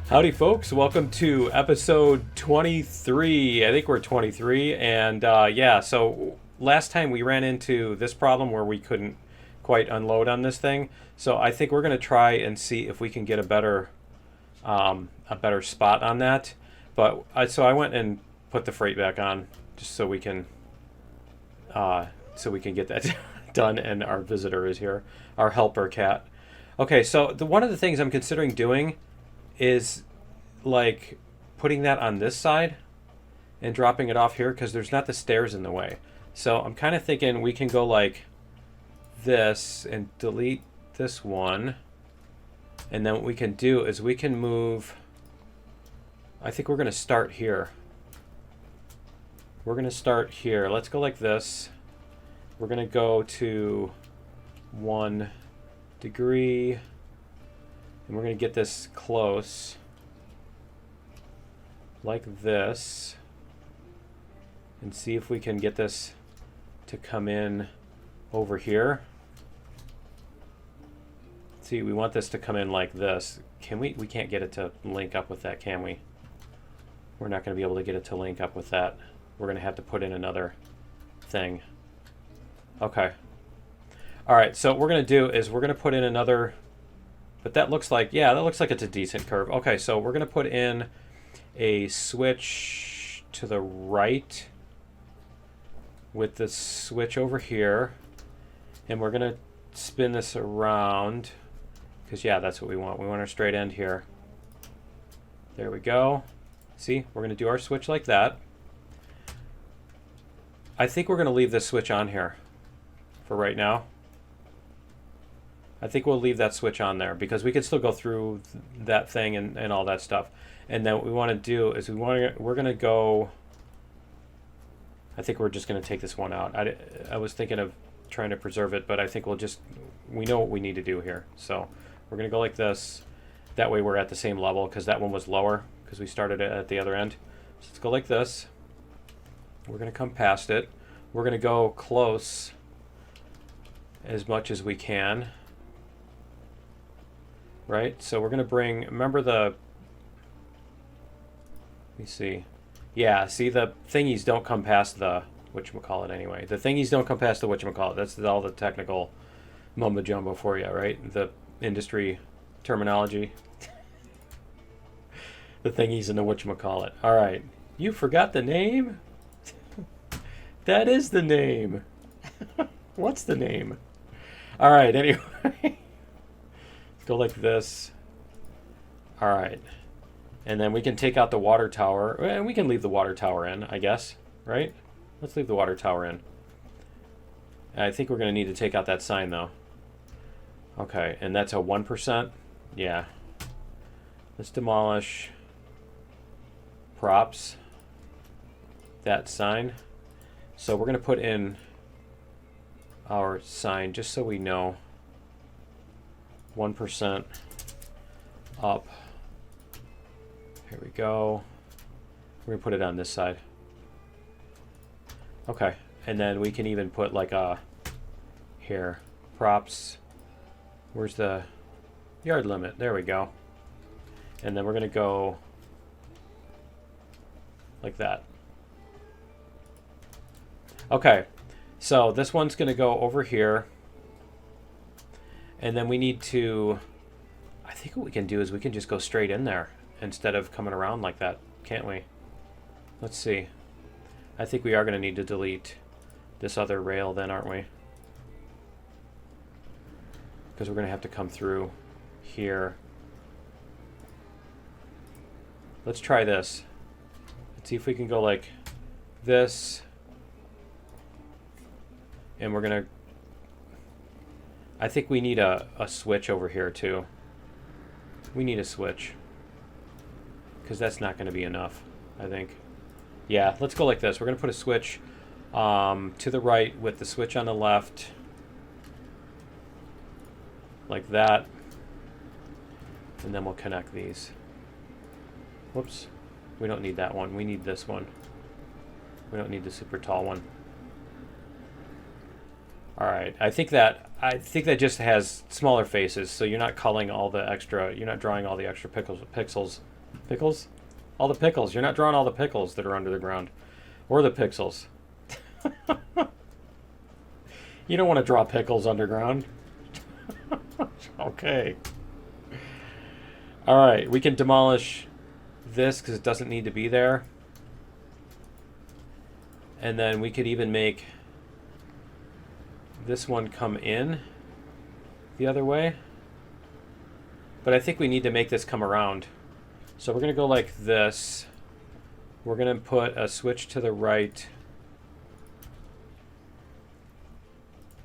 Howdy, folks. Welcome to episode 23. I think we're 23. And yeah, so last time we ran into this problem where we couldn't quite unload on this thing. So I think we're going to try and see if we can get a better spot on that. But so I went and put the freight back on just so we can get that done. And our visitor is here, our helper cat. Okay, so one of the things I'm considering doing is like putting that on this side and dropping it off here because there's not the stairs in the way. So I'm kind of thinking we can go like this and delete this one. And then what we can do is we can move, I think we're going to start here. We're going to start here. Let's go like this. We're going to go to 1 degree. And we're going to get this close like this and see if we can get this to come in over here. See, we want this to come in like this. Can we can't get it to link up with that, can we? We're not going to be able to get it to link up with that. We're going to have to put in another thing. Okay. All right, so what we're going to do is we're going to put in another. But that looks like, yeah, that looks like it's a decent curve. Okay, so we're going to put in a switch to the right with the switch over here. And we're going to spin this around because, yeah, that's what we want. We want our straight end here. There we go. See, we're going to do our switch like that. I think we're going to leave this switch on here for right now. I think we'll leave that switch on there because we can still go through that thing and all that stuff. And then what we want to do is we're going to go, I think we're just going to take this one out. I was thinking of trying to preserve it, but I think we know what we need to do here. So we're going to go like this. That way we're at the same level because that one was lower because we started it at the other end. So let's go like this. We're going to come past it. We're going to go close as much as we can. Right, so we're going to bring, remember let me see. Yeah, see the thingies don't come past the whatchamacallit anyway. The thingies don't come past the whatchamacallit. That's all the technical mumbo jumbo for you, right? The industry terminology. The thingies and the whatchamacallit. All right, you forgot the name? That is the name. What's the name? All right, anyway. Go like this. All right. And then we can take out the water tower. And we can leave the water tower in, I guess. Right? Let's leave the water tower in. I think we're going to need to take out that sign, though. Okay. And that's a 1%? Yeah. Let's demolish props. That sign. So we're going to put in our sign just so we know. 1% up. Here we go. We're gonna put it on this side. Okay, and then we can even put like a here props. Where's the yard limit? There we go. And then we're gonna go like that. Okay, so this one's gonna go over here. And then we need to, I think what we can do is we can just go straight in there instead of coming around like that, can't we? Let's see. I think we are going to need to delete this other rail then, aren't we? Because we're going to have to come through here. Let's try this. Let's see if we can go like this. And we're going to, I think we need a switch over here too. We need a switch. Because that's not going to be enough, I think. Yeah, let's go like this. We're going to put a switch to the right with the switch on the left. Like that. And then we'll connect these. Whoops. We don't need that one. We need this one. We don't need the super tall one. All right. I think that just has smaller faces, so you're not culling all the extra. You're not drawing all the extra pixels Pickles? All the pickles. You're not drawing all the pickles that are under the ground. Or the pixels. You don't want to draw pickles underground. Okay. Alright, we can demolish this because it doesn't need to be there. And then we could even make this one come in the other way. But I think we need to make this come around. So we're going to go like this. We're going to put a switch to the right.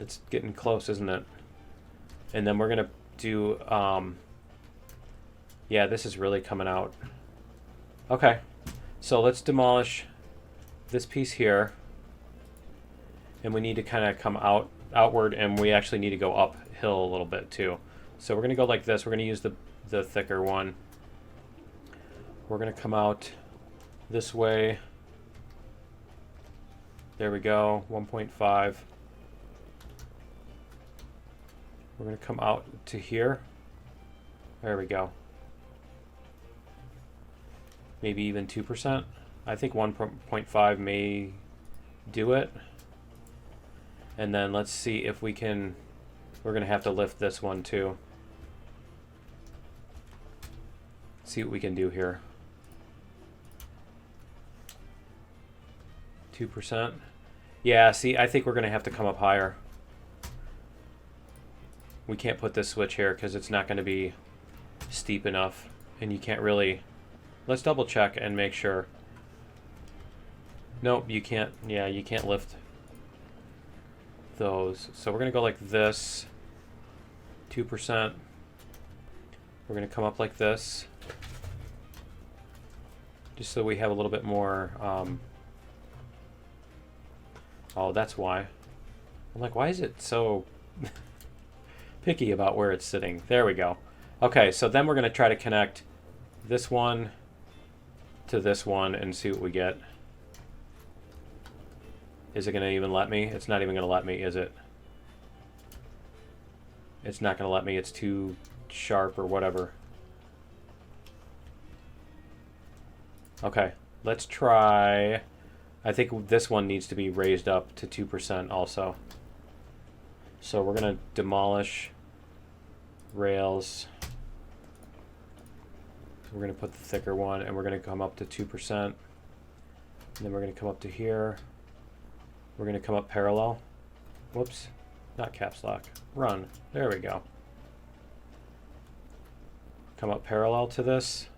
It's getting close, isn't it? And then we're going to do, yeah, this is really coming out. Okay, so let's demolish this piece here. And we need to kind of come outward, and we actually need to go uphill a little bit too. So we're going to go like this. We're going to use the thicker one. We're going to come out this way. There we go, 1.5. We're going to come out to here. There we go. Maybe even 2%. I think 1.5 may do it. And then let's see if we can, we're going to have to lift this one too. See what we can do here. 2%. Yeah, see, I think we're going to have to come up higher. We can't put this switch here because it's not going to be steep enough. And you can't really... Let's double check and make sure. Nope, you can't. Yeah, you can't lift those. So we're going to go like this. 2%. We're going to come up like this. Just so we have a little bit more... Oh, that's why. I'm like, why is it so picky about where it's sitting? There we go. Okay, so then we're going to try to connect this one to this one and see what we get. Is it going to even let me? It's not even going to let me, is it? It's not going to let me. It's too sharp or whatever. Okay, let's try... I think this one needs to be raised up to 2% also. So we're going to demolish rails. We're going to put the thicker one, and we're going to come up to 2%. And then we're going to come up to here. We're going to come up parallel. Whoops, not caps lock. Run. There we go. Come up parallel to this.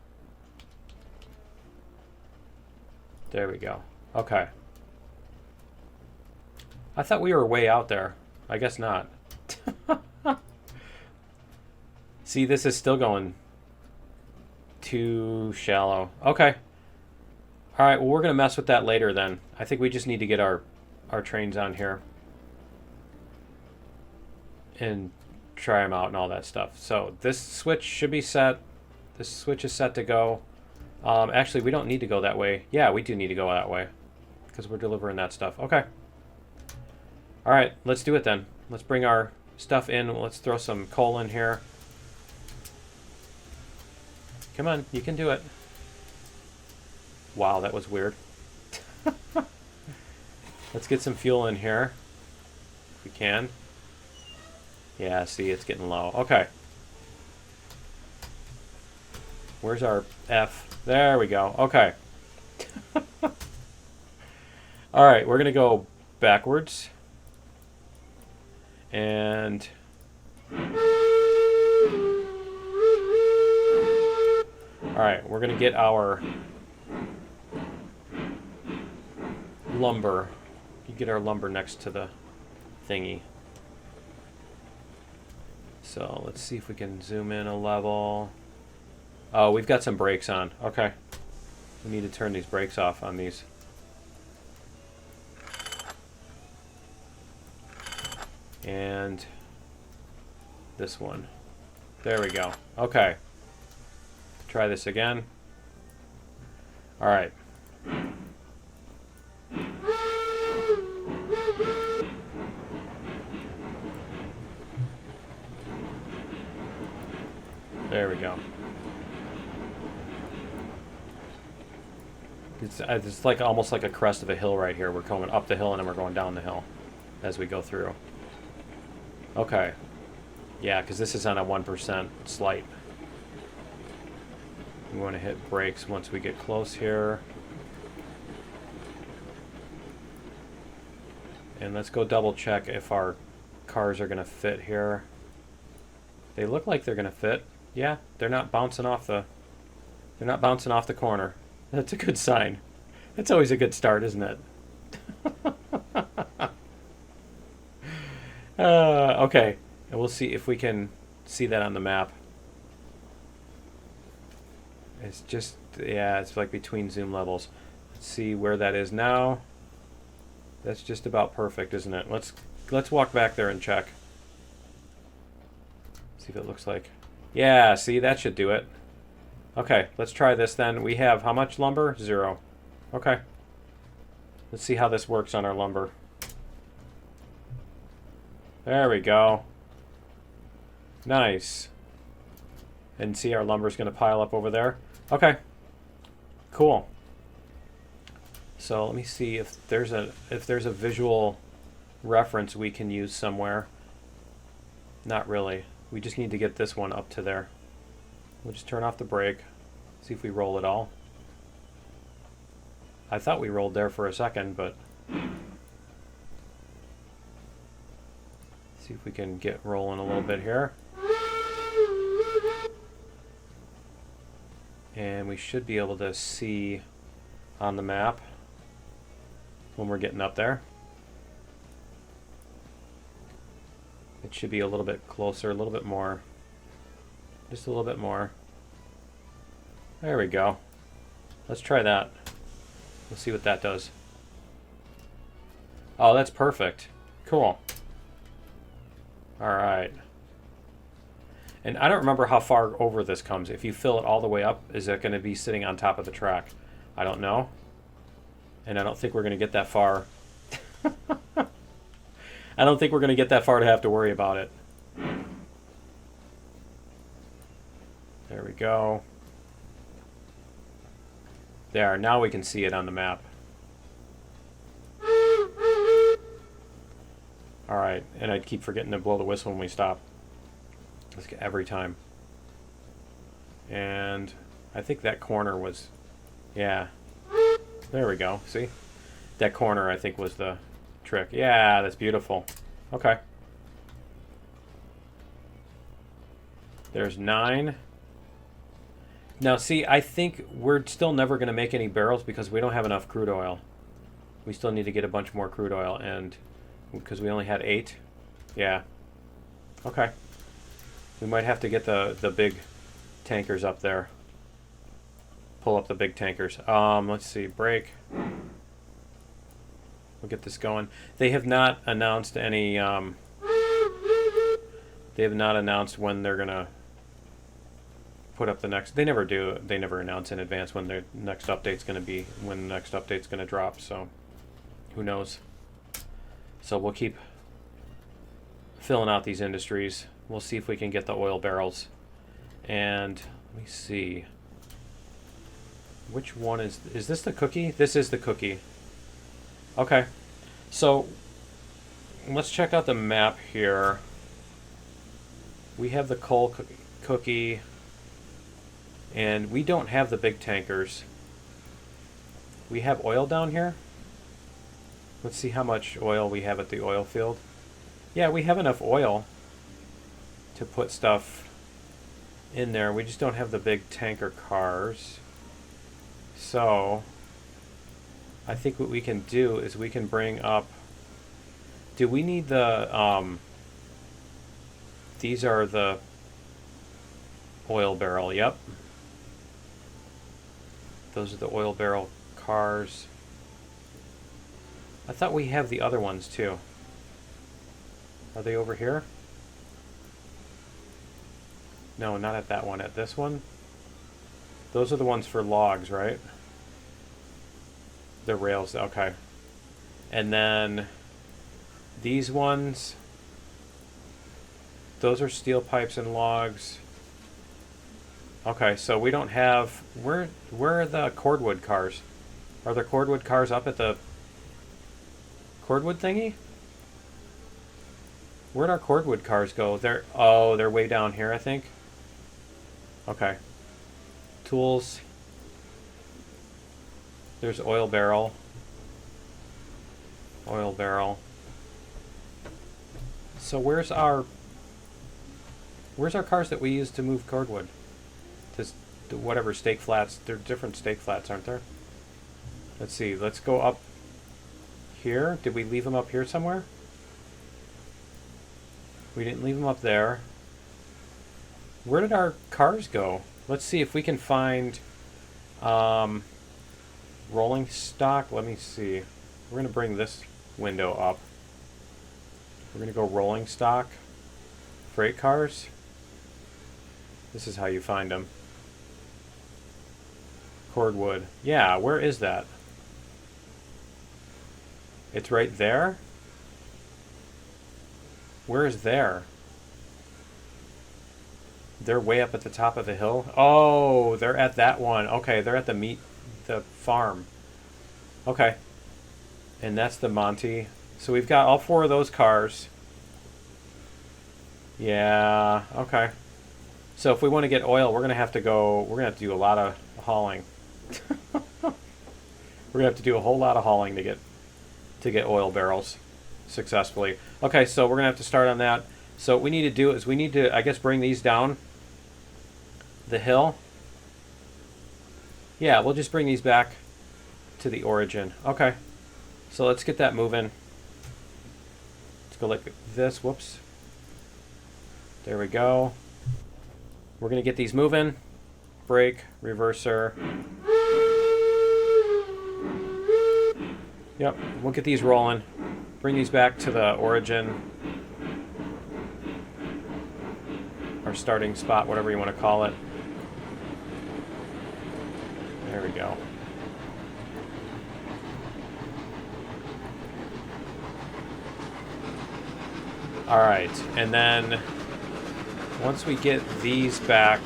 There we go. Okay. I thought we were way out there. I guess not. See, this is still going too shallow. Okay. All right, well, we're going to mess with that later then. I think we just need to get our trains on here and try them out and all that stuff. So this switch should be set. This switch is set to go. Actually, we don't need to go that way. Yeah, we do need to go that way because we're delivering that stuff. Okay. All right, let's do it then. Let's bring our stuff in. Let's throw some coal in here. Come on, you can do it. Wow, that was weird. Let's get some fuel in here if we can. Yeah, see, it's getting low. Okay. Where's our F? There we go. Okay. All right, we're going to go backwards. And... All right, we're going to get our lumber. You get our lumber next to the thingy. So let's see if we can zoom in a level. Oh, we've got some brakes on. Okay. We need to turn these brakes off on these. And this one. There we go. Okay. Try this again. All right. There we go. It's like almost like a crest of a hill right here. We're going up the hill and then we're going down the hill as we go through. Okay. Yeah, because this is on a 1% slight. We want to hit brakes once we get close here. And let's go double check if our cars are going to fit here. They look like they're going to fit. Yeah, they're not bouncing off the corner. That's a good sign. That's always a good start, isn't it? Okay, and we'll see if we can see that on the map. It's just, yeah, it's like between zoom levels. Let's see where that is now. That's just about perfect, isn't it? Let's walk back there and check. See if it looks like. Yeah, see, that should do it. Okay, let's try this then. We have how much lumber? 0. Okay. Let's see how this works on our lumber. There we go. Nice. And see, our lumber's going to pile up over there. Okay. Cool. So let me see if there's a visual reference we can use somewhere. Not really. We just need to get this one up to there. We'll just turn off the brake. See if we roll at all. I thought we rolled there for a second, but see if we can get rolling a little bit here. And we should be able to see on the map when we're getting up there. It should be a little bit closer, a little bit more. Just a little bit more. There we go. Let's try that. We'll see what that does. Oh, that's perfect. Cool. Alright. And I don't remember how far over this comes. If you fill it all the way up, is it going to be sitting on top of the track? I don't know. And I don't think we're going to get that far. I don't think we're going to get that far to have to worry about it. There we go. There, now we can see it on the map. Alright, and I keep forgetting to blow the whistle when we stop. Every time. And I think that corner was, yeah. There we go, see? That corner I think was the trick. Yeah, that's beautiful. Okay. There's 9. Now see, I think we're still never going to make any barrels because we don't have enough crude oil. We still need to get a bunch more crude oil, and because we only had 8. Yeah. Okay. We might have to get the big tankers up there. Pull up the big tankers. Let's see, brake. We'll get this going. They have not announced any, they have not announced when they're gonna put up the next, they never do, they never announce in advance when their next update's gonna be, when the next update's gonna drop, so who knows. So we'll keep filling out these industries. We'll see if we can get the oil barrels. And let me see. Which one is this the cookie? This is the cookie. Okay. So let's check out the map here. We have the coal cookie. And we don't have the big tankers. We have oil down here. Let's see how much oil we have at the oil field. Yeah, we have enough oil to put stuff in there. We just don't have the big tanker cars. So I think what we can do is we can bring up, do we need the these are the oil barrel, yep. Those are the oil barrel cars. I thought we have the other ones too. Are they over here? No, not at that one. At this one? Those are the ones for logs, right? The rails, okay. And then these ones, those are steel pipes and logs. Okay, so we don't have, where are the cordwood cars? Are there cordwood cars up at the cordwood thingy? Where'd our cordwood cars go? They're way down here, I think. Okay. Tools. There's oil barrel. Oil barrel. So where's our cars that we use to move cordwood? This whatever stake flats. They're different stake flats, aren't there? Let's see. Let's go up here. Did we leave them up here somewhere? We didn't leave them up there. Where did our cars go? Let's see if we can find rolling stock. Let me see. We're going to bring this window up. We're going to go rolling stock. Freight cars. This is how you find them. Cordwood. Yeah, where is that? It's right there? Where is there? They're way up at the top of the hill. Oh, they're at that one. Okay, they're at the farm. Okay. And that's the Monty. So we've got all 4 of those cars. Yeah, okay. So if we want to get oil, we're going to have to do a lot of hauling. We're going to have to do a whole lot of hauling to get oil barrels successfully. Okay, so we're going to have to start on that. So what we need to do is we need to, I guess, bring these down the hill. Yeah, we'll just bring these back to the origin. Okay. So let's get that moving. Let's go like this. Whoops. There we go. We're going to get these moving. Brake, reverser. Yep, we'll get these rolling. Bring these back to the origin. Our starting spot, whatever you want to call it. There we go. Alright, and then once we get these back,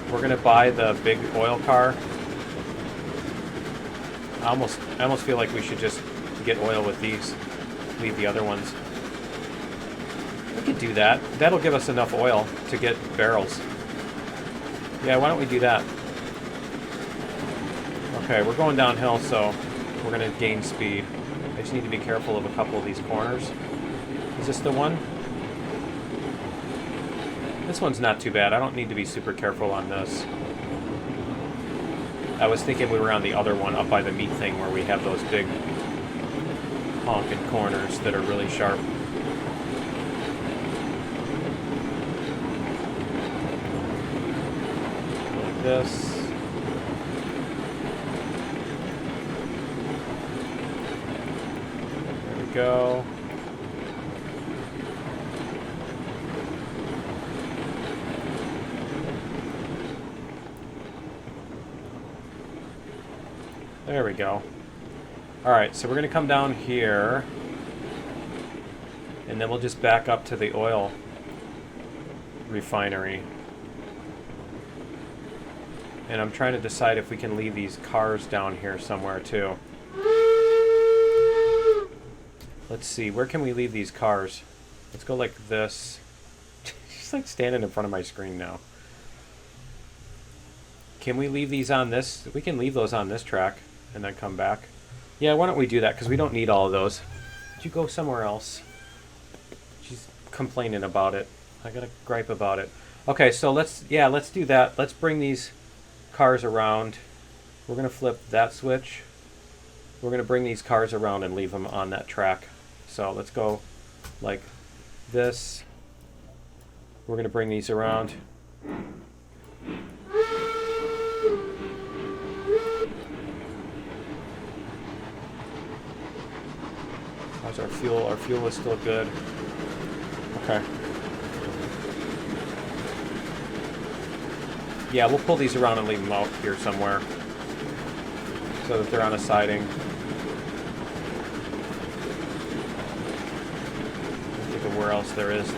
we're going to buy the big oil car. I almost feel like we should just get oil with these. Leave the other ones. We could do that. That'll give us enough oil to get barrels. Yeah, why don't we do that? Okay, we're going downhill, so we're going to gain speed. I just need to be careful of a couple of these corners. Is this the one? This one's not too bad. I don't need to be super careful on this. I was thinking we were on the other one up by the meat thing where we have those big honking corners that are really sharp. Like this. There we go. There we go. Alright, so we're going to come down here. And then we'll just back up to the oil refinery. And I'm trying to decide if we can leave these cars down here somewhere too. Let's see, where can we leave these cars? Let's go like this. Just like standing in front of my screen now. Can we leave these on this? We can leave those on this track and then come back. Yeah, why don't we do that? Because we don't need all of those. Did you go somewhere else? She's complaining about it. I got a gripe about it. Okay, so let's do that. Let's bring these cars around. We're going to flip that switch. We're going to bring these cars around and leave them on that track. So let's go like this. We're going to bring these around. How's our fuel? Our fuel is still good. Okay. Yeah, we'll pull these around and leave them out here somewhere so that they're on a siding. Think of where else there is.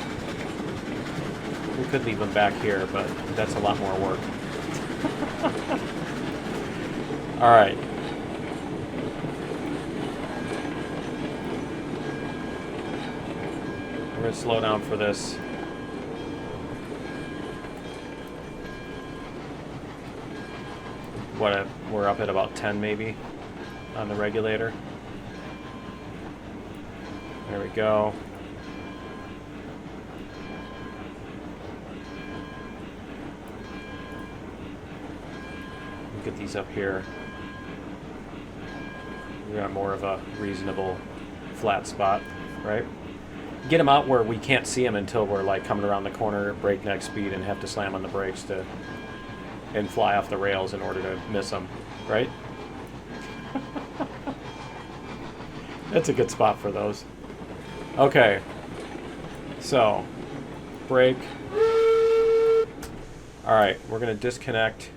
We could leave them back here, but that's a lot more work. All right. going to slow down for this. We're up at about 10 maybe on the regulator. There we go. Get these up here. We got more of a reasonable flat spot, right? Get them out where we can't see them until we're like coming around the corner at breakneck speed and have to slam on the brakes and fly off the rails in order to miss them, right? That's a good spot for those. Okay, so brake. All right, we're gonna disconnect.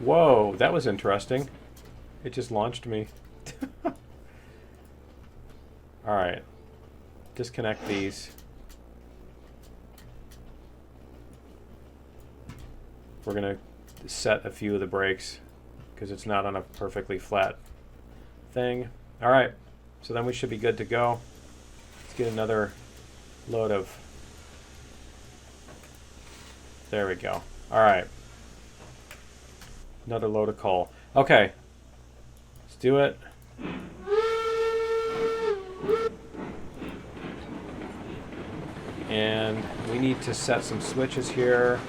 Whoa, that was interesting. It just launched me. All right, disconnect these. We're gonna set a few of the brakes because it's not on a perfectly flat thing. All right, so then we should be good to go. Let's get another load of, there we go. All right. Another load of coal. Okay. Let's do it. And we need to set some switches here.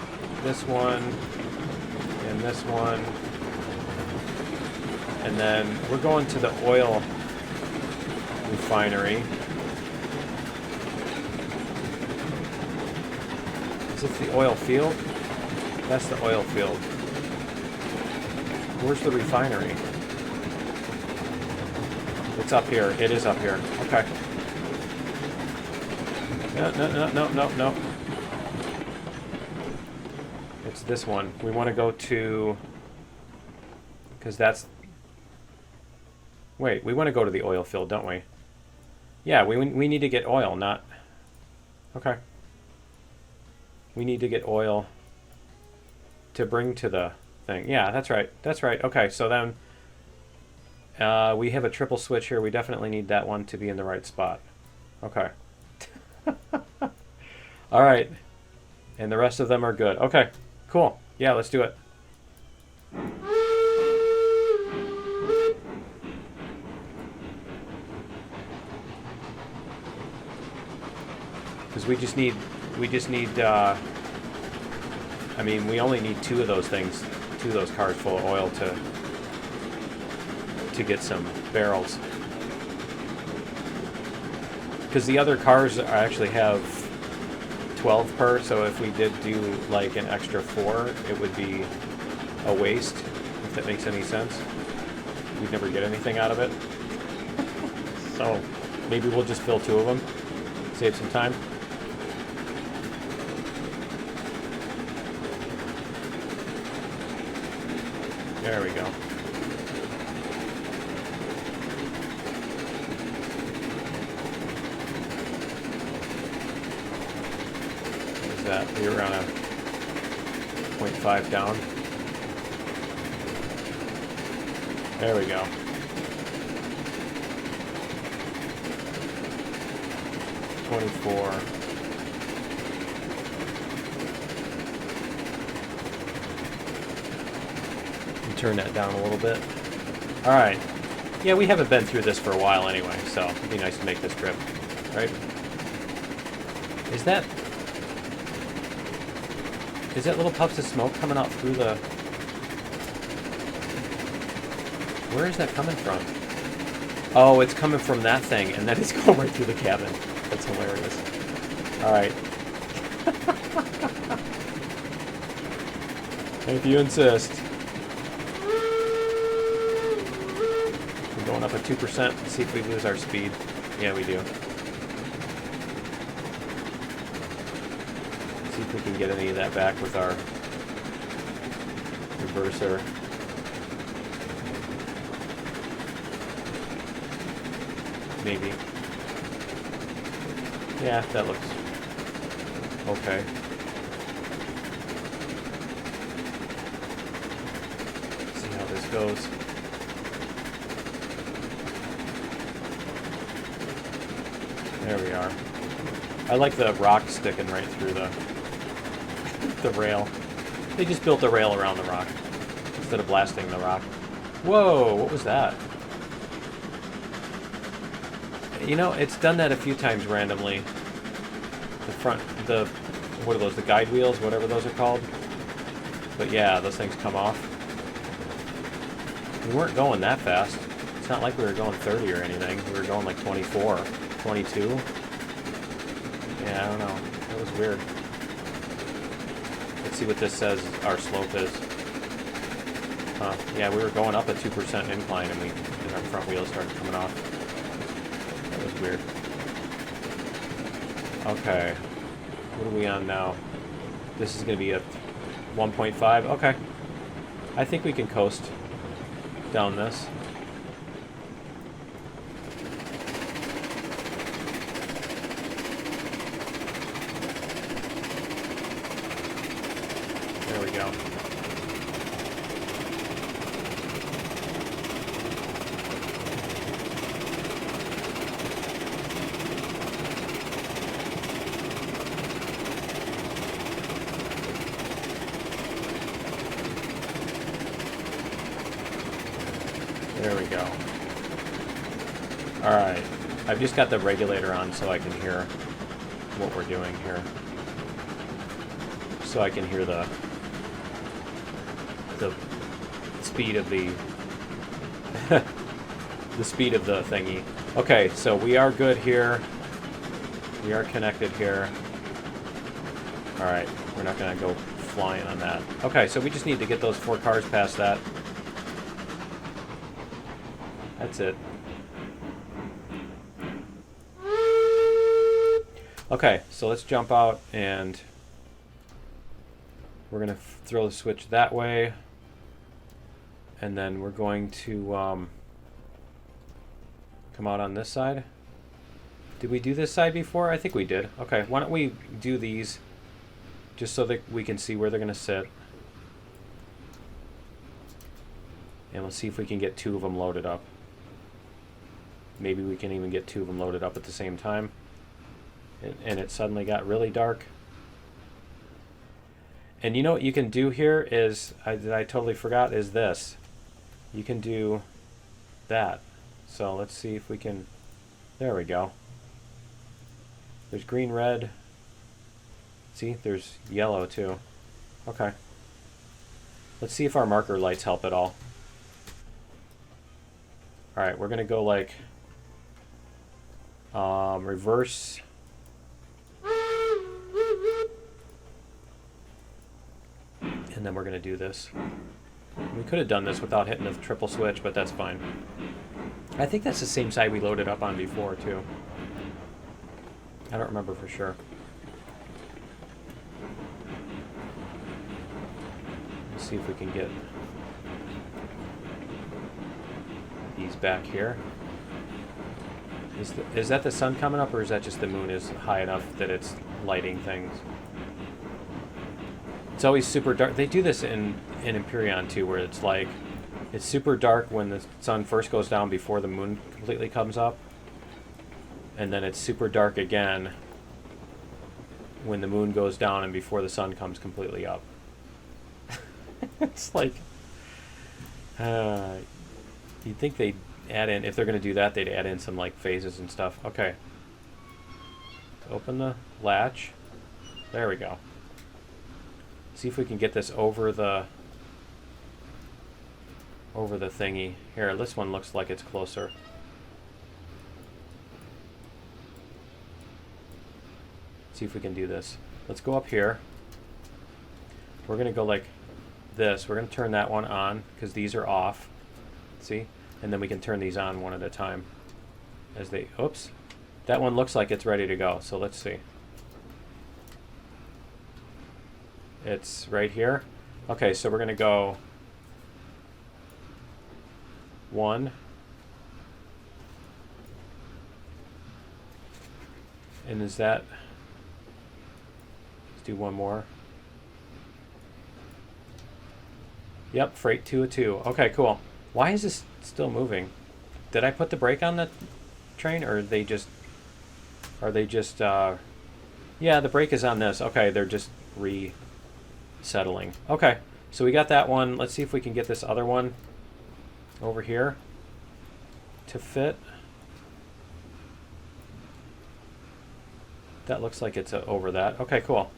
This one and this one. And then we're going to the oil refinery. Is this the oil field? That's the oil field. Where's the refinery? It's up here. It is up here. Okay. No. It's this one. We want to go to... Because that's... Wait, we want to go to the oil field, don't we? Yeah, we need to get oil, not... Okay. We need to get oil to bring to the thing. Yeah, that's right. That's right. Okay, so then we have a triple switch here. We definitely need that one to be in the right spot. Okay. All right. And the rest of them are good. Okay, cool. Yeah, let's do it. Because we just need I mean, we only need two of those things, two of those cars full of oil to get some barrels. Because the other cars actually have 12 per, so if we did do like an extra 4, it would be a waste, if that makes any sense. We'd never get anything out of it. So maybe we'll just fill 2 of them, save some time. There we go. What is that? We were on a 0.5 down. There we go. $24. Turn that down a little bit. All right. Yeah, we haven't been through this for a while anyway, so it'd be nice to make this trip, right? Is that little puffs of smoke coming out through the... Where is that coming from? Oh, it's coming from that thing, and then it's going right through the cabin. That's hilarious. All right. If you insist. Going up at 2%. See if we lose our speed. Yeah, we do. See if we can get any of that back with our reverser. Maybe. Yeah, that looks okay. See how this goes. There we are. I like the rock sticking right through the rail. They just built the rail around the rock instead of blasting the rock. Whoa, what was that? You know, it's done that a few times randomly. What are those, the guide wheels, whatever those are called? But yeah, those things come off. We weren't going that fast. It's not like we were going 30 or anything. We were going like 24, 22. Yeah, I don't know. That was weird. Let's see what this says our slope is. Yeah, we were going up a 2% incline and our front wheels started coming off. That was weird. Okay. What are we on now? This is going to be a 1.5. Okay. I think we can coast down this. There we go. There we go. Alright. I've just got the regulator on so I can hear what we're doing here. So I can hear the speed of the the speed of the thingy. Okay, so we are good here. We are connected here. Alright, we're not gonna go flying on that. Okay, so we just need to get those 4 cars past that. That's it. Okay, so let's jump out and we're going to throw the switch that way. And then we're going to come out on this side. Did we do this side before? I think we did. Okay, why don't we do these just so that we can see where they're going to sit. And we'll see if we can get 2 of them loaded up. Maybe we can even get 2 of them loaded up at the same time. And it suddenly got really dark. And you know what you can do here is, that I totally forgot, is this. You can do that. So let's see if we can, there we go. There's green, red. See, there's yellow too. Okay. Let's see if our marker lights help at all. Alright, we're going to go like reverse. And then we're going to do this. We could have done this without hitting the triple switch, but that's fine. I think that's the same side we loaded up on before, too. I don't remember for sure. Let's see if we can get these back here. Is that the sun coming up, or is that just the moon is high enough that it's lighting things? It's always super dark. They do this in Empyrean too, where it's like, it's super dark when the sun first goes down before the moon completely comes up. And then it's super dark again when the moon goes down and before the sun comes completely up. It's like, you'd think they'd add in, if they're going to do that, they'd add in some like phases and stuff. Okay. Open the latch. There we go. See if we can get this over the thingy. Here, this one looks like it's closer. See if we can do this. Let's go up here. We're going to go like this. We're going to turn that one on because these are off. See? And then we can turn these on one at a time as they, oops. That one looks like it's ready to go. So let's see. It's right here. Okay, so we're going to go 1. And is that, let's do one more. Yep, freight 202. Okay, cool. Why is this still moving? Did I put the brake on the train, or are they just Yeah, the brake is on this. Okay, they're just resettling. Okay, so we got that one. Let's see if we can get this other one over here to fit. That looks like it's over that. Okay, cool.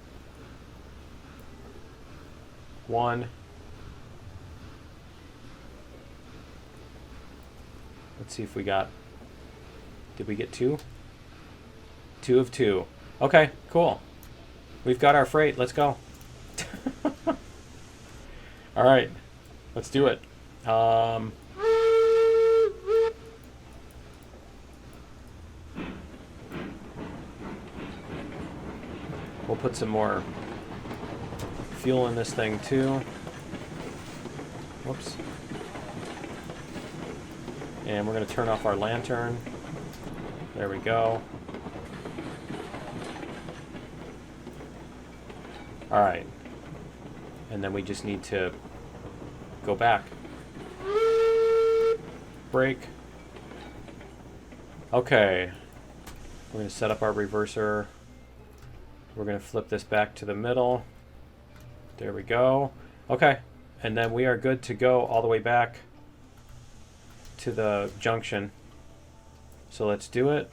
One. Let's see if we got... Did we get two? 2 of 2. Okay, cool. We've got our freight. Let's go. All right, let's do it. We'll put some more fuel in this thing too. Whoops. And we're going to turn off our lantern. There we go. All right. And then we just need to go back. Brake. Okay. We're going to set up our reverser. We're going to flip this back to the middle. There we go. Okay. And then we are good to go all the way back to the junction. So let's do it.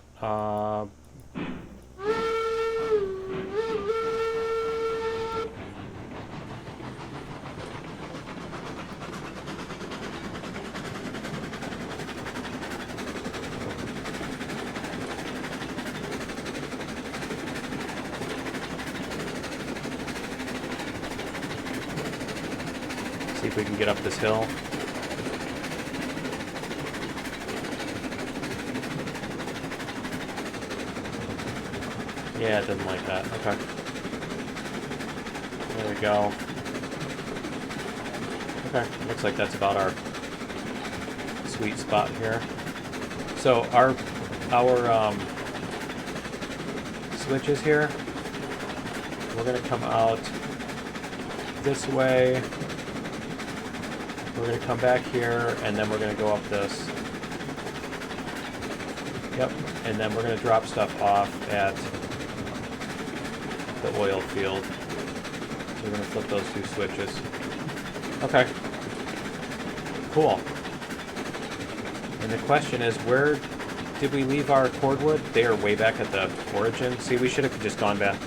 See if we can get up this hill. Yeah, it doesn't like that. Okay. There we go. Okay, looks like that's about our sweet spot here. So our switches here, we're gonna come out this way. We're gonna come back here, and then we're gonna go up this. Yep, and then we're gonna drop stuff off at the oil field. So we're gonna flip those 2 switches. Okay. Cool. And the question is, where did we leave our cordwood? They are way back at the origin. See, we should have just gone back.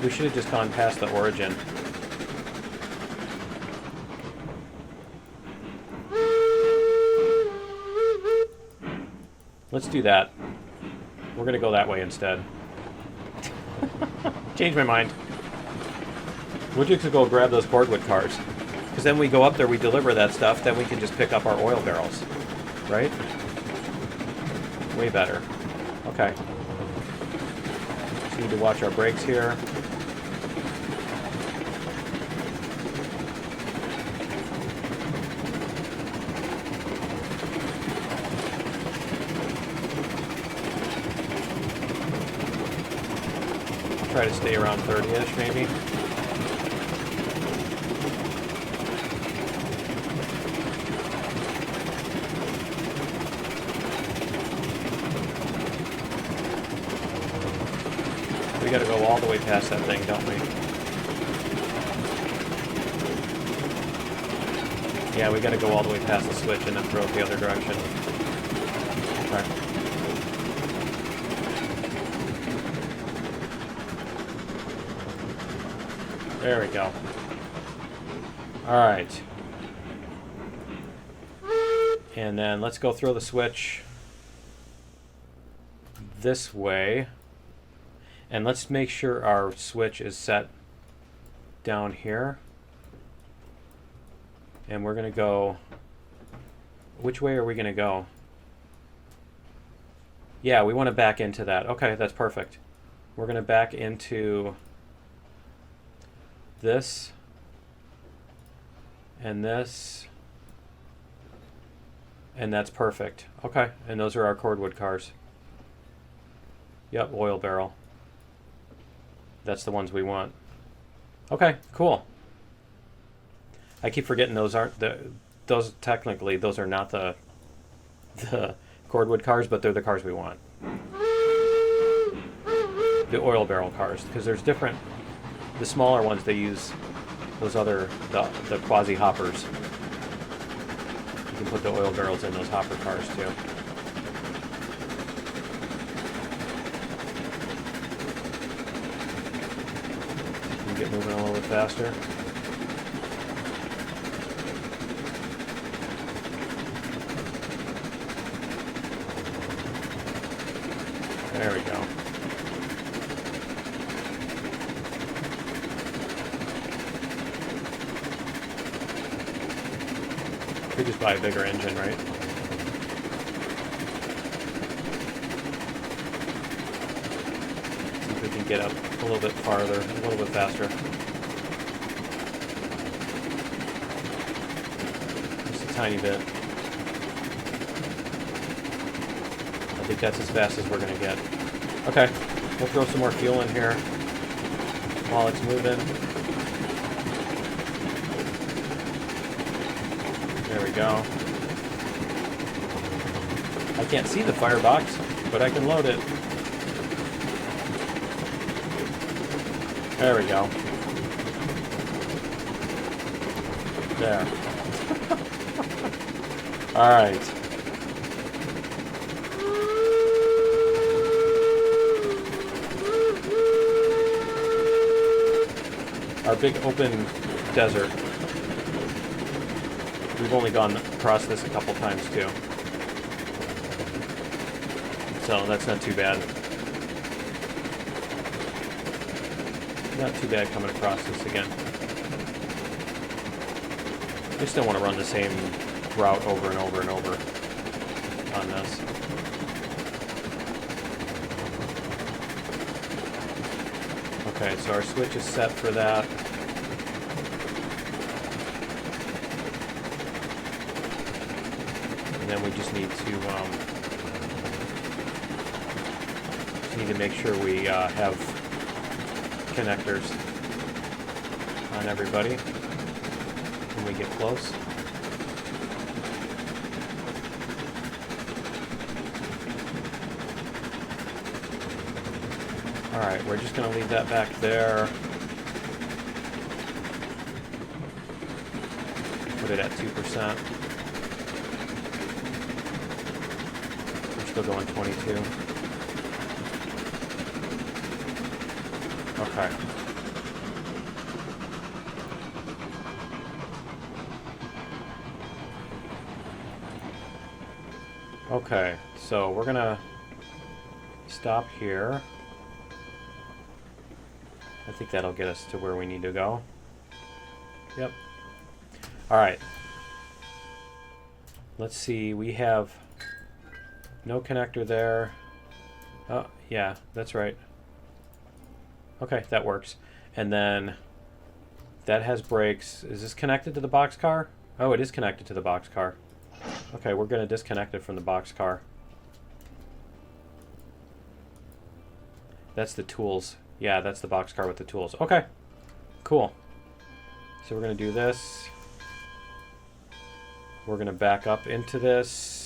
We should have just gone past the origin. Let's do that. We're gonna go that way instead. Change my mind. We'll just go grab those cordwood cars. Because then we go up there, we deliver that stuff, then we can just pick up our oil barrels. Right? Way better. Okay. Just need to watch our brakes here. Try to stay around 30-ish, maybe. We gotta go all the way past that thing, don't we? Yeah, we gotta go all the way past the switch and then throw it the other direction. Okay. There we go. Alright. And then let's go throw the switch this way. And let's make sure our switch is set down here. And we're going to go... Which way are we going to go? Yeah, we want to back into that. Okay, that's perfect. We're going to back into this and this, and that's perfect. Okay, and those are our cordwood cars. Yep, oil barrel. That's the ones we want. Okay, cool. I keep forgetting those aren't those technically those are not the cordwood cars, but they're the cars we want. the oil barrel cars, because there's different. The smaller ones, they use those other the quasi hoppers. You can put the oil barrels in those hopper cars too. You can get moving a little bit faster. There we go. Could just buy a bigger engine, right? See if we can get up a little bit farther, a little bit faster. Just a tiny bit. I think that's as fast as we're going to get. Okay, we'll throw some more fuel in here while it's moving. There we go. I can't see the firebox, but I can load it. There we go. There. All right. Our big open desert. We've only gone across this a couple times too. So that's not too bad. Not too bad coming across this again. I just don't want to run the same route over and over and over on this. Okay, so our switch is set for that. And then we just need to make sure we have connectors on everybody when we get close. Alright, we're just going to leave that back there. Put it at 2%. We're still going 22. Okay. Okay, so we're going to stop here. I think that'll get us to where we need to go. Yep. All right. Let's see. We have no connector there. Oh, yeah, that's right. Okay, that works. And then that has brakes. Is this connected to the boxcar? Oh, it is connected to the boxcar. Okay, we're going to disconnect it from the boxcar. That's the tools. Yeah, that's the boxcar with the tools. Okay, cool. So we're going to do this. We're going to back up into this.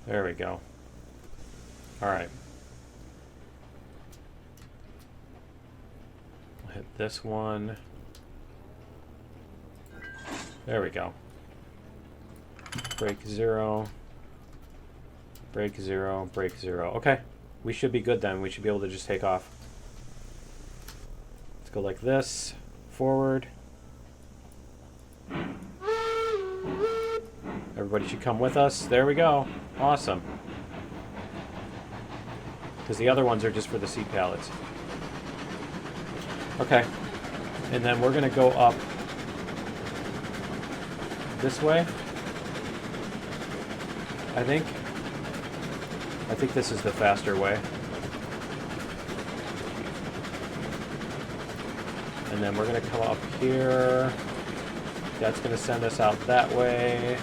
There we go. All right. We'll hit this one. There we go. Brake 0. Brake 0. Brake 0. Okay. We should be good then. We should be able to just take off. Let's go like this. Forward. Everybody should come with us. There we go. Awesome. Because the other ones are just for the seat pallets. Okay. And then we're going to go up this way. I think this is the faster way. And then we're going to come up here. That's going to send us out that way.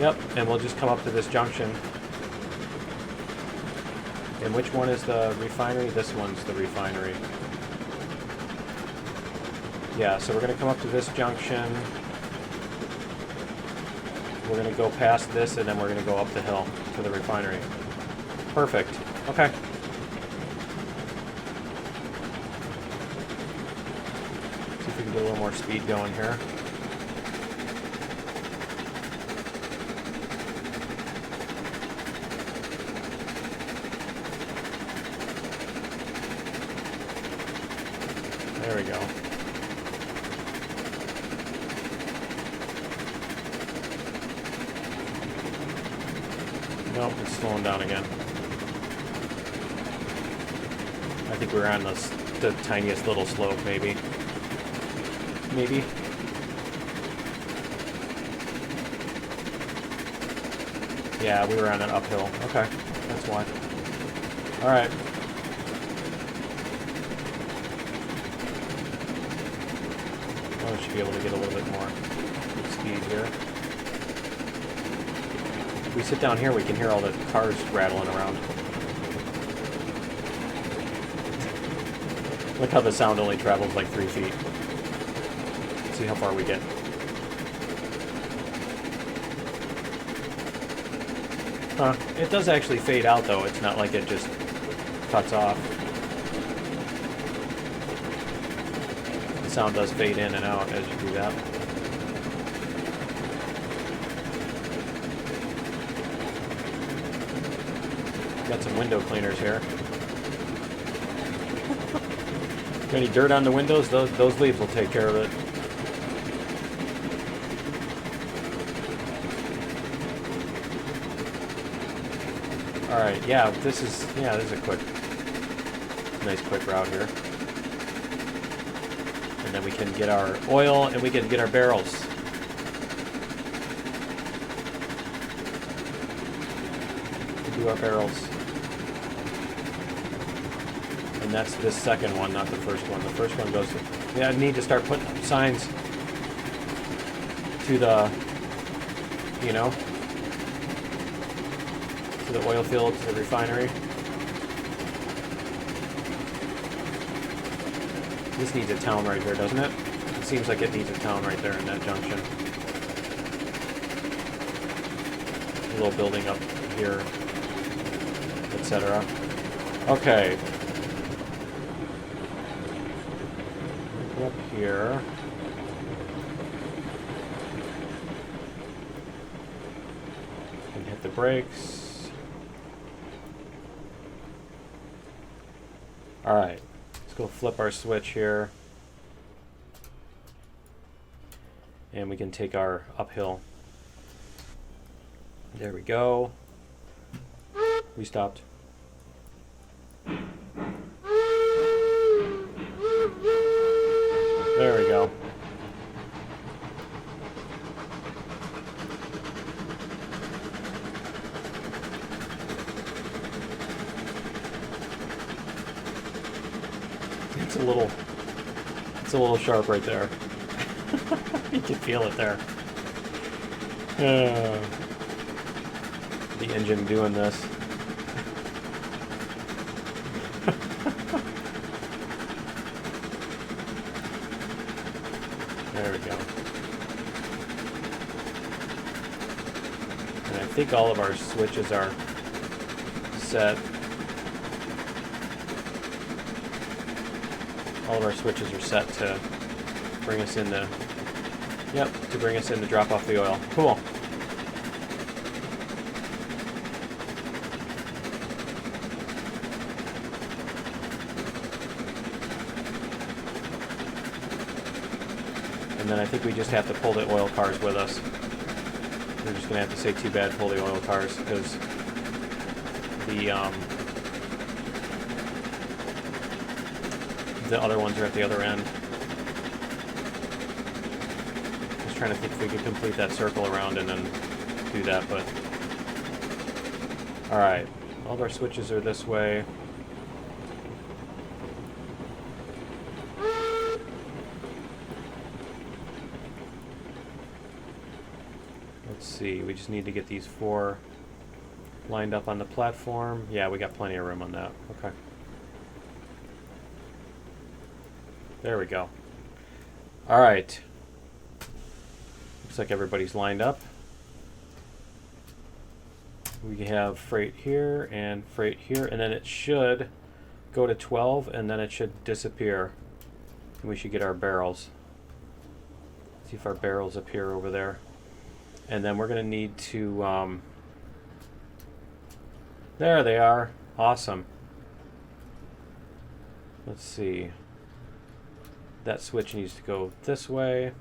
Yep, and we'll just come up to this junction. And which one is the refinery? This one's the refinery. Yeah, so we're going to come up to this junction. We're going to go past this, and then we're going to go up the hill to the refinery. Perfect. Okay. See if we can get a little more speed going here. There we go. Nope, it's slowing down again. I think we're on the tiniest little slope, maybe. Maybe. Yeah, we were on an uphill. Okay, that's why. Alright. Oh, we should be able to get a little bit more speed here. If we sit down here, we can hear all the cars rattling around. Look how the sound only travels like 3 feet. Let's see how far we get. Huh. It does actually fade out, though. It's not like it just cuts off. The sound does fade in and out as you do that. Got some window cleaners here. Got any dirt on the windows? Those leaves will take care of it. Alright, yeah, this is a nice quick route here. And then we can get our oil and we can get our barrels. Do our barrels. And that's this second one, not the first one. The first one goes to... Yeah, I need to start putting up signs to the, you know, to the oil field, to the refinery. This needs a town right here, doesn't it? It seems like it needs a town right there in that junction. A little building up here, etc. Okay. Up here. And hit the brakes. Alright. Let's go flip our switch here. And we can take our uphill. There we go. We stopped. There we go. It's a little sharp right there. You can feel it there. The engine doing this. There we go. And I think all of our switches are set. All of our switches are set to bring us in to, to bring us in to drop off the oil. Cool. And then I think we just have to pull the oil cars with us. We're just going to have to say too bad, pull the oil cars, because the other ones are at the other end. Just trying to think if we could complete that circle around and then do that, but... Alright, all of our switches are this way. Let's see, we just need to get these 4 lined up on the platform. Yeah, we got plenty of room on that. Okay. There we go. All right. Looks like everybody's lined up. We have freight here and freight here, and then it should go to 12, and then it should disappear. And we should get our barrels. See if our barrels appear over there. And then we're going to need to... there they are. Awesome. Let's see. That switch needs to go this way.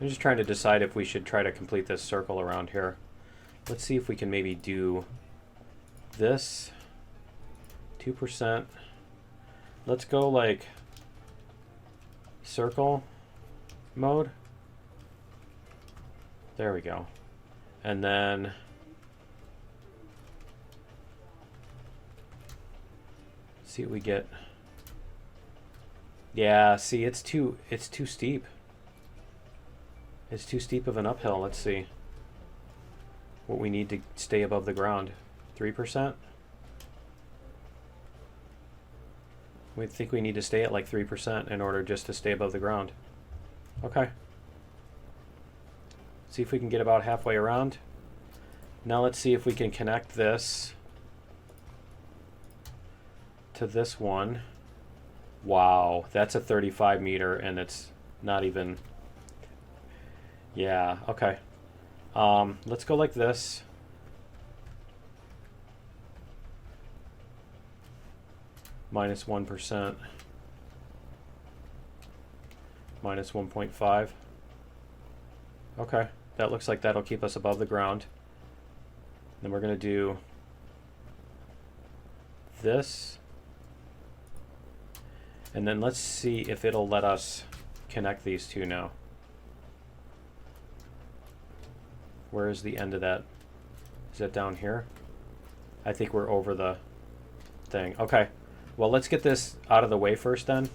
I'm just trying to decide if we should try to complete this circle around here. Let's see if we can maybe do this. 2%. Let's go like circle mode. There we go. And then see what we get. Yeah, see, it's too steep. It's too steep of an uphill. Let's see what we need to stay above the ground. 3%? We think we need to stay at like 3% in order just to stay above the ground. Okay. See if we can get about halfway around. Now let's see if we can connect this to this one. Wow, that's a 35 meter and it's not even... Yeah, okay. Let's go like this. Minus 1%. Minus 1.5. Okay, that looks like that'll keep us above the ground. Then we're going to do this. And then let's see if it'll let us connect these two now. Where is the end of that? Is that down here? I think we're over the thing. Okay. Well, let's get this out of the way first then.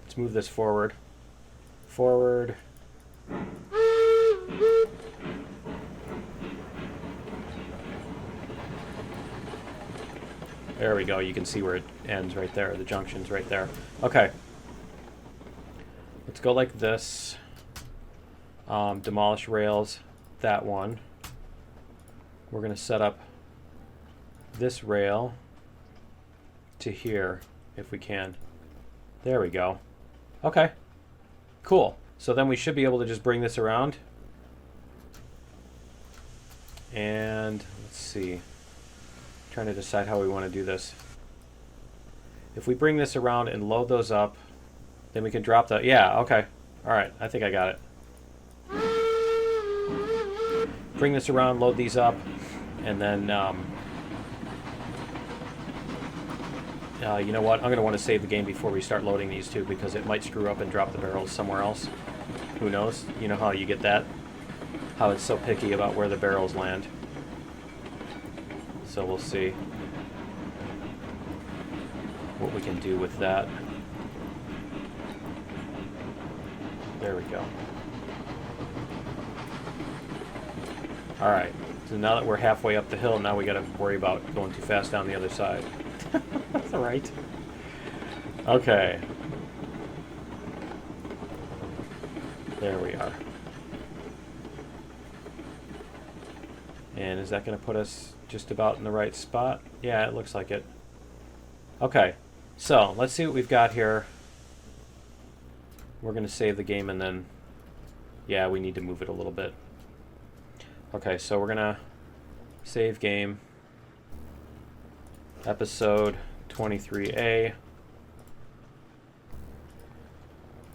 Let's move this forward. Forward. There we go. You can see where it ends right there. The junction's right there. Okay. Let's go like this. Demolish rails, that one. We're going to set up this rail to here if we can. There we go. Okay. Cool. So then we should be able to just bring this around. And let's see. Trying to decide how we want to do this. If we bring this around and load those up, then we can drop the... Yeah, okay. All right, I think I got it. Bring this around, load these up, and then, you know what? I'm going to want to save the game before we start loading these two because it might screw up and drop the barrels somewhere else. Who knows? You know how you get that? How it's so picky about where the barrels land. So we'll see what we can do with that. There we go. All right, so now that we're halfway up the hill, now we got to worry about going too fast down the other side. That's all right. Okay. There we are. And is that going to put us just about in the right spot? Yeah, it looks like it. Okay, so let's see what we've got here. We're going to save the game and then, yeah, we need to move it a little bit. Okay, so we're going to save game. Episode 23A.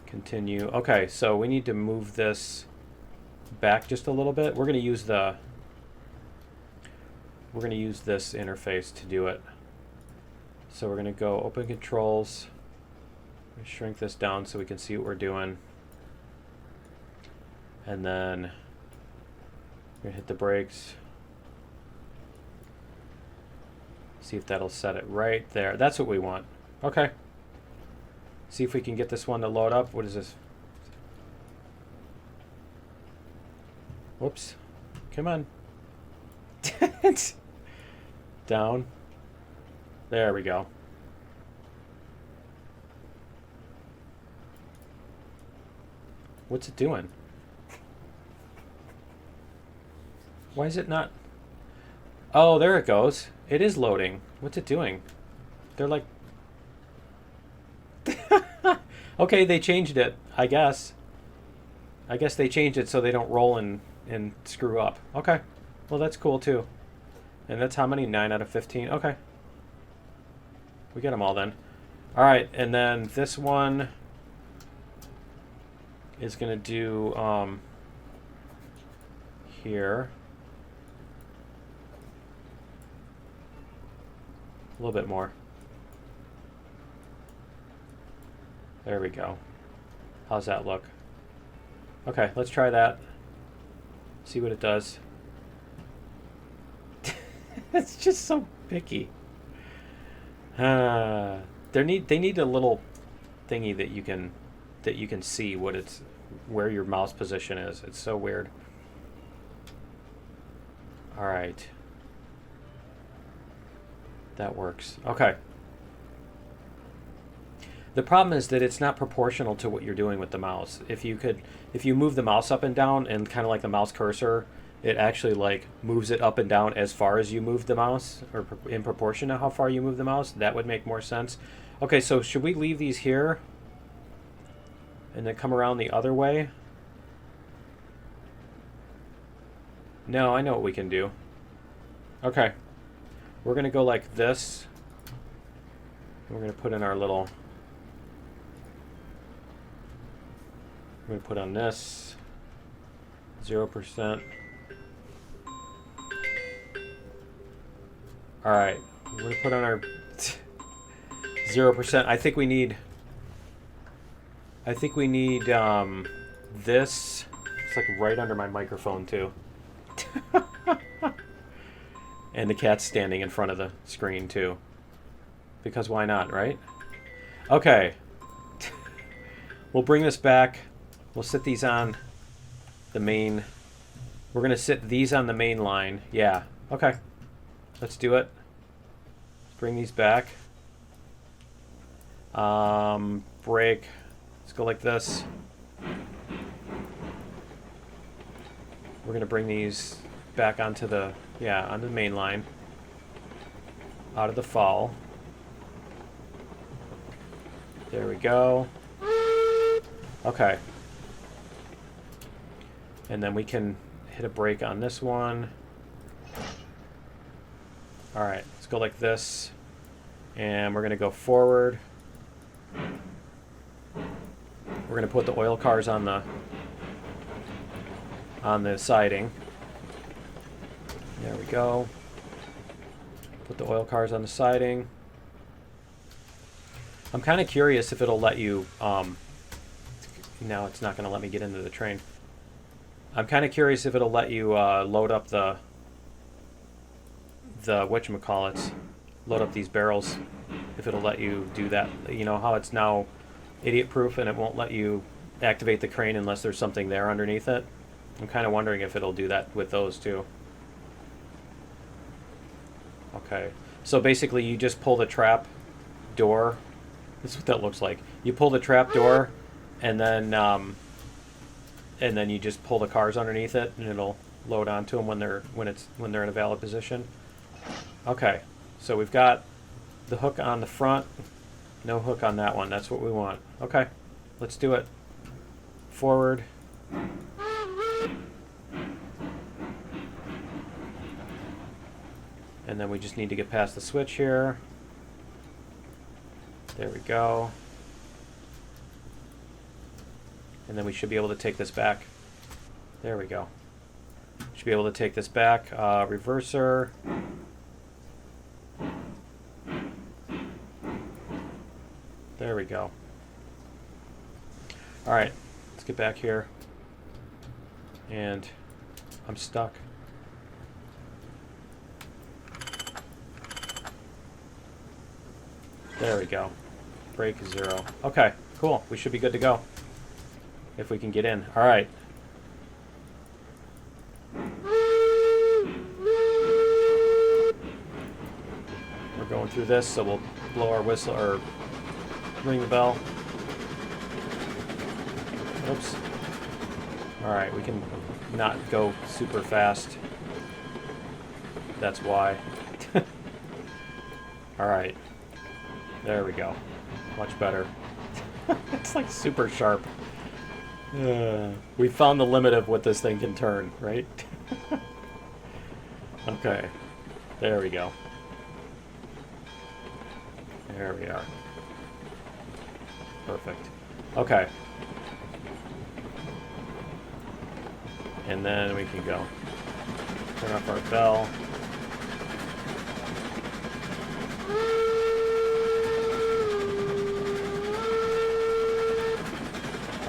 Continue. Okay, so we need to move this back just a little bit. We're going to use this interface to do it. So we're going to go open controls. Shrink this down so we can see what we're doing. And then we're going to hit the brakes. See if that'll set it right there. That's what we want. Okay. See if we can get this one to load up. What is this? Whoops. Come on. Down. There we go. What's it doing? Why is it not? Oh, there it goes. It is loading. What's it doing? They're like... Okay, they changed it, I guess. I guess they changed it so they don't roll and screw up. Okay. Well, that's cool, too. And that's how many? 9 out of 15? Okay. We get them all then. All right, and then this one is going to do here. A little bit more. There we go. How's that look? Okay, let's try that. See what it does. It's just so picky. They need a little thingy that you can see where your mouse position is. It's so weird. All right. That works. Okay. The problem is that it's not proportional to what you're doing with the mouse. If you move the mouse up and down and kind of like the mouse cursor, it actually like moves it up and down as far as you move the mouse, or in proportion to how far you move the mouse. That would make more sense. Okay, so should we leave these here and then come around the other way? No, I know what we can do. Okay. We're going to go like this. We're going to put in our little... We're going to put on this 0%. All right, we're going to put on our 0%. I think we need this. It's like right under my microphone too. And the cat's standing in front of the screen too. Because why not, right? Okay. We'll bring this back. We'll sit these on the main. We're going to sit these on the main line. Yeah. Okay. Let's do it. Bring these back. Break. Let's go like this. We're going to bring these back onto the, onto the main line. Out of the fall. There we go. Okay. And then we can hit a break on this one. All right, let's go like this. And we're going to go forward. We're going to put the oil cars on the siding. There we go. Put the oil cars on the siding. I'm kind of curious if it'll let you... now it's not going to let me get into the train. I'm kind of curious if it'll let you load up the whatchamacallits, load up these barrels, if it'll let you do that. You know how it's now idiot proof and it won't let you activate the crane unless there's something there underneath it? I'm kind of wondering if it'll do that with those too. Okay, so basically you just pull the trap door. This is what that looks like. You pull the trap door and then you just pull the cars underneath it and it'll load onto them when they're in a valid position. Okay, so we've got the hook on the front, no hook on that one. That's what we want. Okay, let's do it. Forward. And then we just need to get past the switch here. There we go. And then we should be able to take this back. There we go. Should be able to take this back. Reverser. There we go. All right, let's get back here. And I'm stuck. There we go. Brake is 0. Okay, cool. We should be good to go. If we can get in. All right. through this, so we'll blow our whistle or ring the bell. Oops. Alright, we can not go super fast. That's why. Alright. There we go. Much better. It's like super sharp. We found the limit of what this thing can turn, right? Okay. There we go. There we are. Perfect. Okay. And then we can go. Turn off our bell.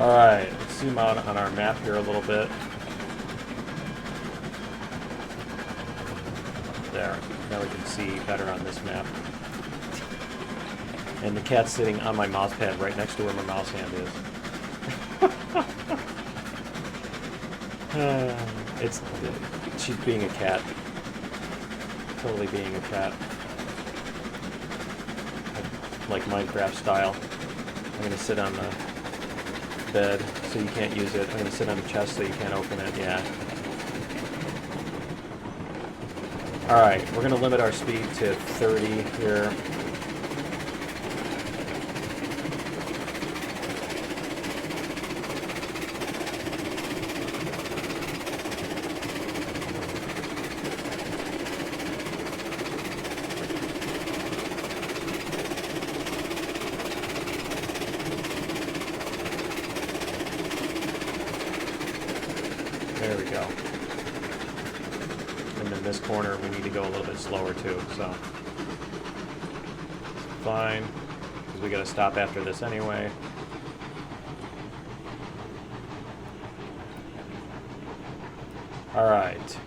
Alright, let's zoom out on our map here a little bit. There. Now we can see better on this map. And the cat's sitting on my mouse pad right next to where my mouse hand is. She's being a cat. Totally being a cat. Like Minecraft style. I'm gonna sit on the bed so you can't use it. I'm gonna sit on the chest so you can't open it. Yeah. Alright, we're gonna limit our speed to 30 here. There we go. And then this corner we need to go a little bit slower too, so fine, because we gotta stop after this anyway. Alright.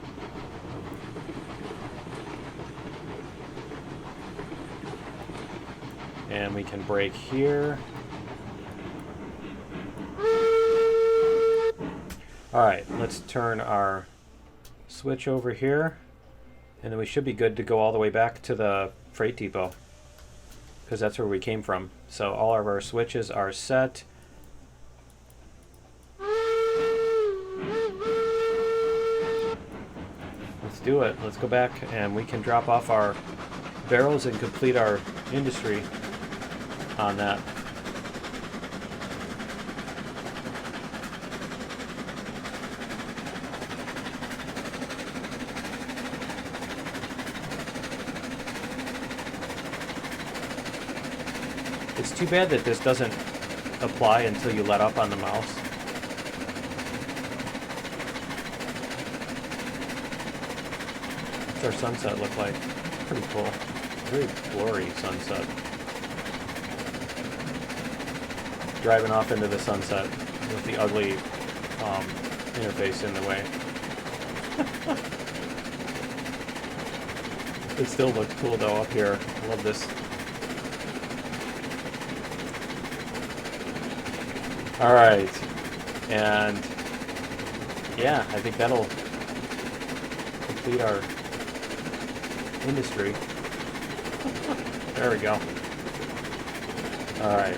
And we can brake here. Alright, let's turn our switch over here, and then we should be good to go all the way back to the freight depot, because that's where we came from. So all of our switches are set. Let's do it. Let's go back and we can drop off our barrels and complete our industry on that. It's too bad that this doesn't apply until you let up on the mouse. What's our sunset look like? Pretty cool. Very blurry sunset. Driving off into the sunset with the ugly interface in the way. It still looks cool though up here. I love this. Alright, and yeah, I think that'll complete our industry. There we go. Alright.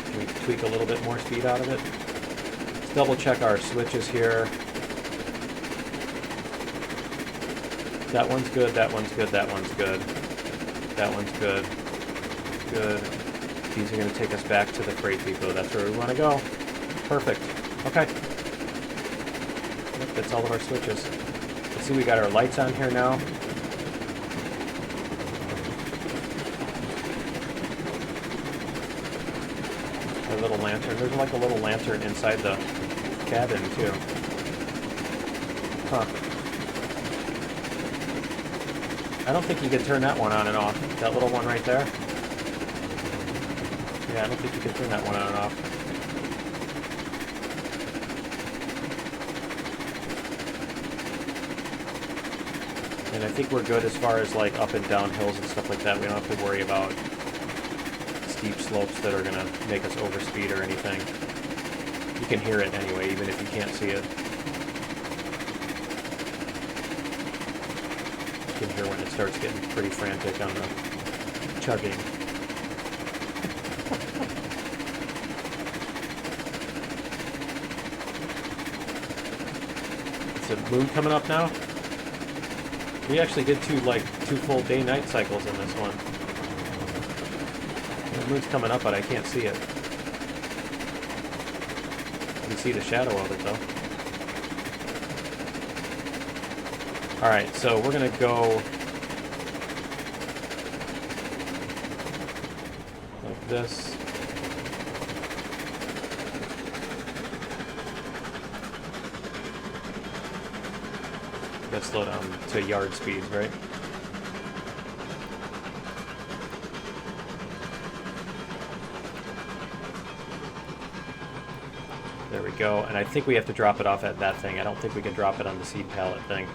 Can we tweak a little bit more speed out of it? Let's double check our switches here. That one's good, that one's good, that one's good. That one's good. Good. These are going to take us back to the freight depot. That's where we want to go. Perfect. Okay. Yep, that's all of our switches. Let's see, we got our lights on here now. Our little lantern. There's like a little lantern inside the cabin, too. Huh. I don't think you can turn that one on and off. That little one right there. Yeah, I don't think you can turn that one on and off. And I think we're good as far as like up and down hills and stuff like that. We don't have to worry about steep slopes that are going to make us overspeed or anything. You can hear it anyway, even if you can't see it. You can hear when it starts getting pretty frantic on the chugging. Is the moon coming up now? We actually did two full day-night cycles in this one. The moon's coming up, but I can't see it. You can see the shadow of it, though. Alright, so we're going to go like this. Let's slow down to yard speeds, right? There we go. And I think we have to drop it off at that thing. I don't think we can drop it on the seed pallet thing.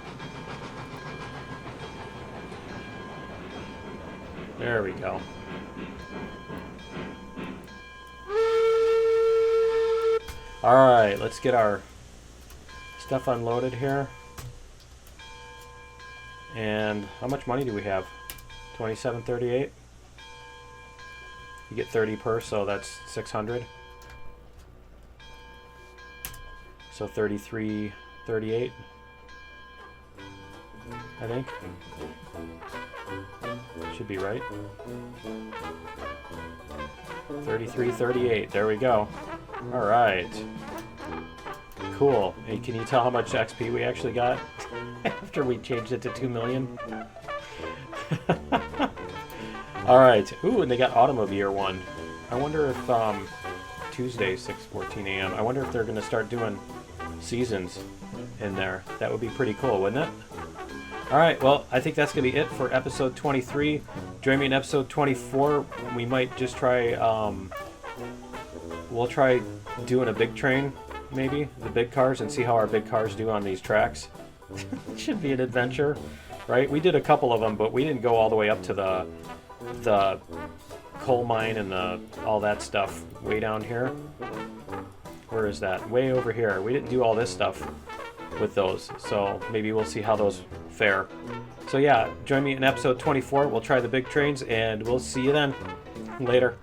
There we go. Alright, let's get our stuff unloaded here. And how much money do we have? 27.38. You get 30 per, so that's 600. So 33.38, I think. Should be right. 33.38. There we go. All right. Cool. Hey, can you tell how much XP we actually got after we changed it to 2 million? All right. Ooh, and they got Automobile one. I wonder if Tuesday, 6:14 a.m. I wonder if they're going to start doing seasons in there. That would be pretty cool, wouldn't it? All right. Well, I think that's going to be it for episode 23. Join me in episode 24. We might just try. We'll try doing a big train. Maybe the big cars, and see how our big cars do on these tracks. It should be an adventure, right? We did a couple of them, but we didn't go all the way up to the coal mine and all that stuff way down here. Where is that? Way over here. We didn't do all this stuff with those, so maybe we'll see how those fare. So yeah, join me in episode 24. We'll try the big trains, and we'll see you then. Later.